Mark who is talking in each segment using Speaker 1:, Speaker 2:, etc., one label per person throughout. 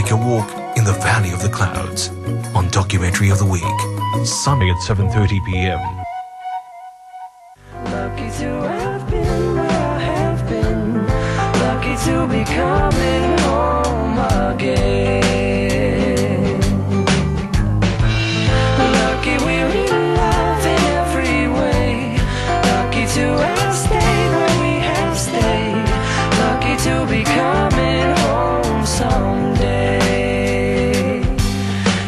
Speaker 1: take a walk in the Valley of the Clouds on Documentary of the Week, Sunday at 7:30 p.m.
Speaker 2: Lucky to have been where I have been, lucky to be coming home again. Lucky we're in love in every way, lucky to have stayed where we have stayed, lucky to be coming home someday.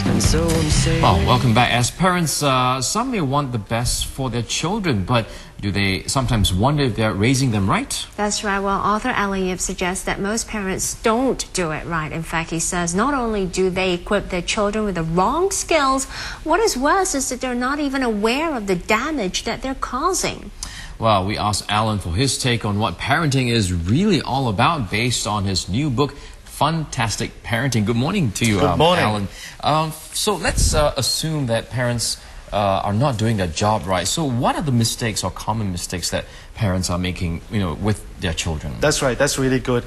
Speaker 2: And so I'm saying,
Speaker 3: well, welcome back. As parents, some may want the best for their children, but do they sometimes wonder if they're raising them right?
Speaker 4: That's right. Well, author Alan Yip suggests that most parents don't do it right. In fact, he says not only do they equip their children with the wrong skills, what is worse is that they're not even aware of the damage that they're causing.
Speaker 3: Well, we asked Alan for his take on what parenting is really all about based on his new book, Fantastic Parenting. Good morning to you,
Speaker 5: Good morning.
Speaker 3: Alan. So let's assume that parents are not doing their job right. So what are the mistakes or common mistakes that parents are making, with their children?
Speaker 5: That's right. That's really good.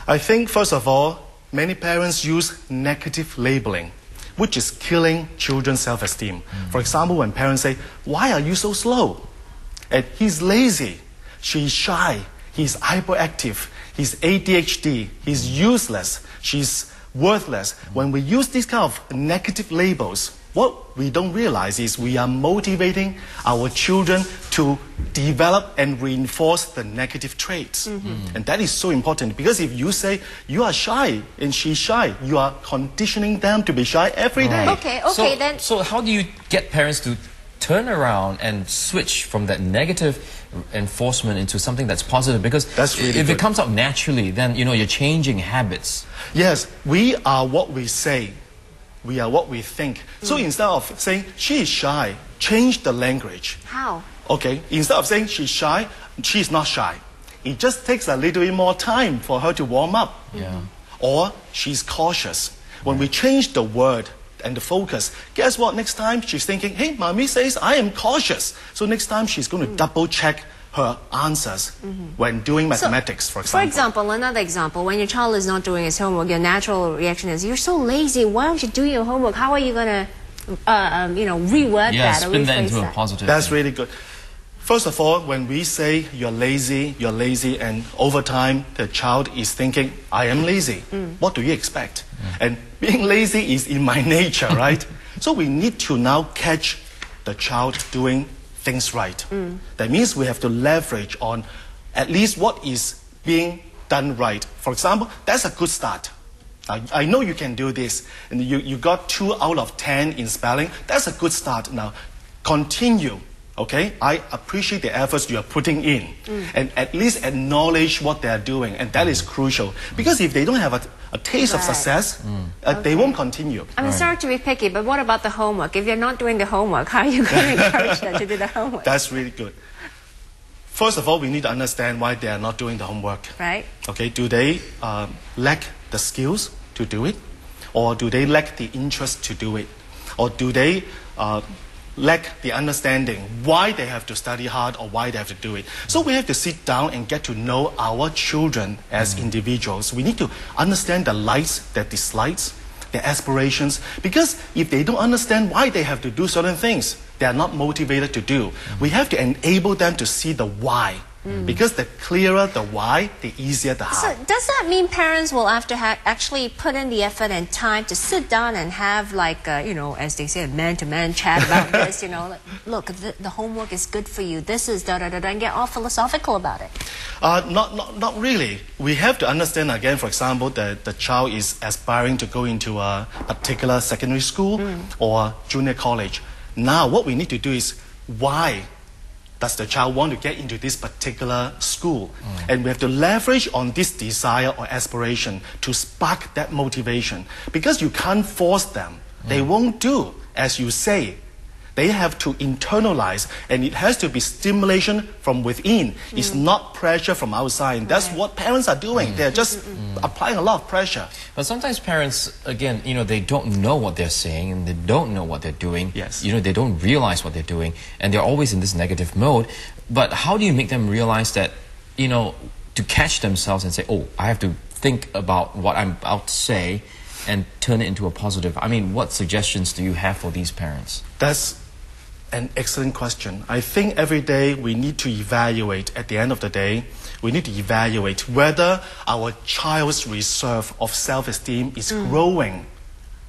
Speaker 5: I think, first of all, many parents use negative labeling, which is killing children's self-esteem. For example, when parents say, "Why are you so slow?" And he's lazy, she's shy, he's hyperactive, he's ADHD, he's useless, she's worthless. When we use these kind of negative labels, what we don't realize is we are motivating our children to develop and reinforce the negative traits. And that is so important, because if you say you are shy and she's shy, you are conditioning them to be shy every day.
Speaker 4: Okay, then.
Speaker 3: So how do you get parents to turn around and switch from that negative enforcement into something that's positive? Because
Speaker 5: That's really
Speaker 3: if
Speaker 5: good.
Speaker 3: it comes out naturally, then you're changing habits.
Speaker 5: Yes, we are what we say. We are what we think. So instead of saying she is shy, change the language.
Speaker 4: How?
Speaker 5: Okay, instead of saying she's shy, she's not shy. It just takes a little bit more time for her to warm up.
Speaker 3: Yeah.
Speaker 5: Or she's cautious. When we change the word and the focus, guess what? Next time she's thinking, hey, mommy says I am cautious. So next time she's going to double check her answers when doing mathematics, for example.
Speaker 4: Another example, when your child is not doing his homework, your natural reaction is, you're so lazy, why don't you do your homework? How are you going to, reword that or
Speaker 3: spin that
Speaker 4: rephrase
Speaker 3: into a
Speaker 4: that?
Speaker 3: positive
Speaker 5: That's
Speaker 3: thing.
Speaker 5: really good. First of all, when we say you're lazy, and over time the child is thinking, I am lazy, what do you expect? And being lazy is in my nature, right? So we need to now catch the child doing things right. That means we have to leverage on at least what is being done right. For example, that's a good start. I know you can do this, and you got 2 out of 10 in spelling. That's a good start. Now, continue. Okay, I appreciate the efforts you are putting in, and at least acknowledge what they are doing, and that is crucial. Because if they don't have a taste of success, they won't continue.
Speaker 4: I'm sorry to be picky, but what about the homework? If you're not doing the homework, how are you going to encourage them to do the homework?
Speaker 5: That's really good. First of all, we need to understand why they are not doing the homework.
Speaker 4: Right.
Speaker 5: Okay, do they lack the skills to do it? Or do they lack the interest to do it? Or do they lack the understanding why they have to study hard or why they have to do it? So we have to sit down and get to know our children as individuals. We need to understand the likes, their dislikes, their aspirations, because if they don't understand why they have to do certain things, they are not motivated to do. We have to enable them to see the why, because the clearer the why, the easier the how.
Speaker 4: So does that mean parents will have to actually put in the effort and time to sit down and have, like, as they say, a man-to-man chat about this, look, the homework is good for you, this is da-da-da-da, and get all philosophical about it?
Speaker 5: Not really. We have to understand, again, for example, that the child is aspiring to go into a particular secondary school or junior college. Now, what we need to do is, why does the child want to get into this particular school? And we have to leverage on this desire or aspiration to spark that motivation. Because you can't force them. They won't do as you say. They have to internalize, and it has to be stimulation from within. It's not pressure from outside. And that's what parents are doing. They're just applying a lot of pressure.
Speaker 3: But sometimes parents, again, they don't know what they're saying, and they don't know what they're doing.
Speaker 5: Yes.
Speaker 3: They don't realize what they're doing, and they're always in this negative mode. But how do you make them realize that, to catch themselves and say, oh, I have to think about what I'm about to say, and turn it into a positive? I mean, what suggestions do you have for these parents?
Speaker 5: That's an excellent question. I think every day we need to evaluate, at the end of the day, we need to evaluate whether our child's reserve of self-esteem is growing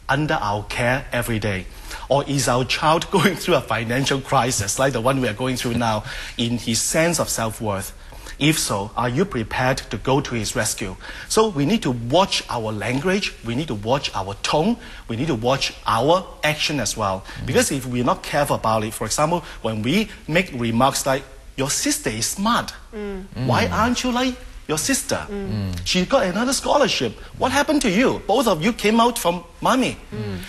Speaker 5: under our care every day. Or is our child going through a financial crisis like the one we are going through now in his sense of self-worth? If so, are you prepared to go to his rescue? So we need to watch our language, we need to watch our tone, we need to watch our action as well. Because if we're not careful about it, for example, when we make remarks like, your sister is smart, why aren't you like your sister? She got another scholarship. What happened to you? Both of you came out from mommy.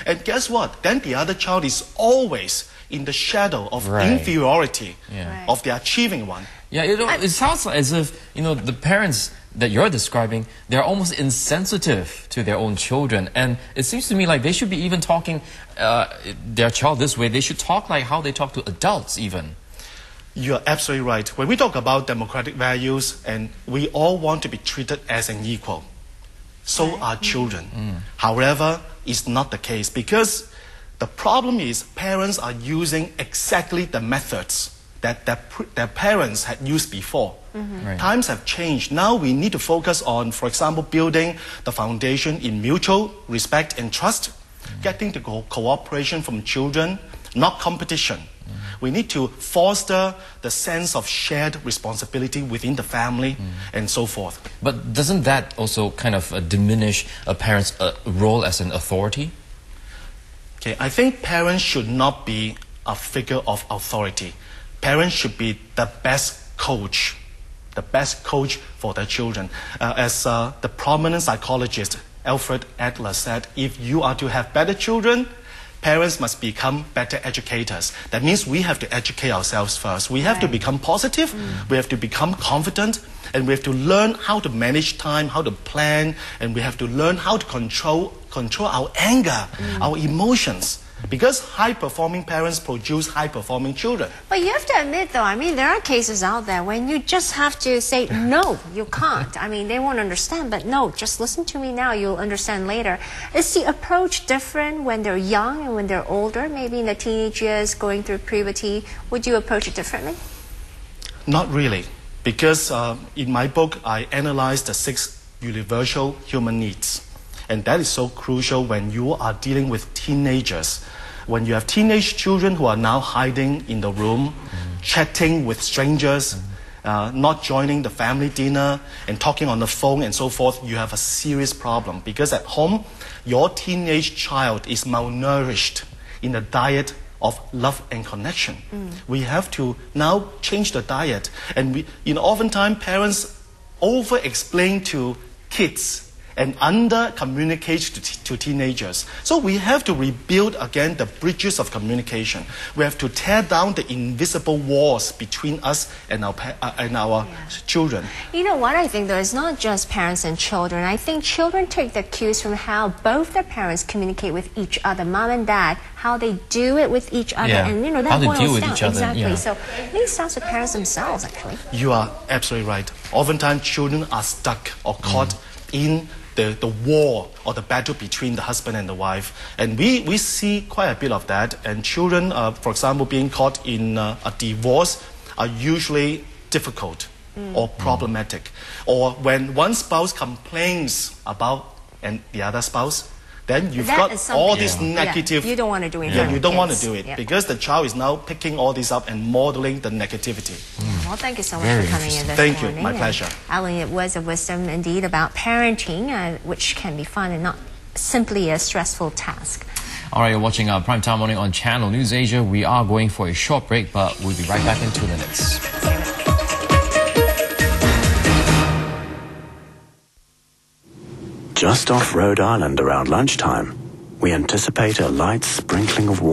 Speaker 5: And guess what? Then the other child is always in the shadow of inferiority of the achieving one.
Speaker 3: Yeah, it sounds as if, the parents that you're describing, they're almost insensitive to their own children. And it seems to me like they should be even talking their child this way. They should talk like how they talk to adults even.
Speaker 5: You're absolutely right. When we talk about democratic values, and we all want to be treated as an equal, so are children. However, it's not the case, because the problem is parents are using exactly the methods that their parents had used before. Times have changed. Now we need to focus on, for example, building the foundation in mutual respect and trust, getting the cooperation from children, not competition. We need to foster the sense of shared responsibility within the family and so forth.
Speaker 3: But doesn't that also kind of diminish a parent's role as an authority?
Speaker 5: Okay, I think parents should not be a figure of authority. Parents should be the best coach for their children. As the prominent psychologist Alfred Adler said, if you are to have better children, parents must become better educators. That means we have to educate ourselves first. We have to become positive, we have to become confident, and we have to learn how to manage time, how to plan, and we have to learn how to control our anger, our emotions. Because high-performing parents produce high-performing children.
Speaker 4: But you have to admit, though, I mean, there are cases out there when you just have to say, no, you can't. I mean, they won't understand, but no, just listen to me now, you'll understand later. Is the approach different when they're young and when they're older? Maybe in the teenage years, going through puberty, would you approach it differently?
Speaker 5: Not really. Because in my book, I analyzed the 6 universal human needs. And that is so crucial when you are dealing with teenagers. When you have teenage children who are now hiding in the room, chatting with strangers, not joining the family dinner, and talking on the phone and so forth, you have a serious problem. Because at home, your teenage child is malnourished in the diet of love and connection. We have to now change the diet. And oftentimes parents over-explain to kids and under-communicate to teenagers. So we have to rebuild again the bridges of communication. We have to tear down the invisible walls between us and our children.
Speaker 4: You know what I think, though? It's not just parents and children. I think children take their cues from how both their parents communicate with each other, mom and dad, how they do it with each other, and that
Speaker 3: how they
Speaker 4: boils
Speaker 3: deal with
Speaker 4: down.
Speaker 3: each other.
Speaker 4: Exactly. So I think it starts with parents themselves, actually.
Speaker 5: You are absolutely right. Oftentimes children are stuck or caught in the war or the battle between the husband and the wife. And we see quite a bit of that. And children, for example, being caught in a divorce are usually difficult or problematic. Or when one spouse complains about the other spouse, then you've got all this negative...
Speaker 4: You don't want to do it.
Speaker 5: You don't want to do it because the child is now picking all this up and modeling the negativity.
Speaker 4: Well, thank you so much for coming in this morning.
Speaker 5: Thank you. My pleasure.
Speaker 4: Alan Yip, words of wisdom indeed about parenting, which can be fun and not simply a stressful task.
Speaker 3: All right, you're watching our Primetime Morning on Channel News Asia. We are going for a short break, but we'll be right back in 2 minutes.
Speaker 6: Just off Rhode Island around lunchtime, we anticipate a light sprinkling of water.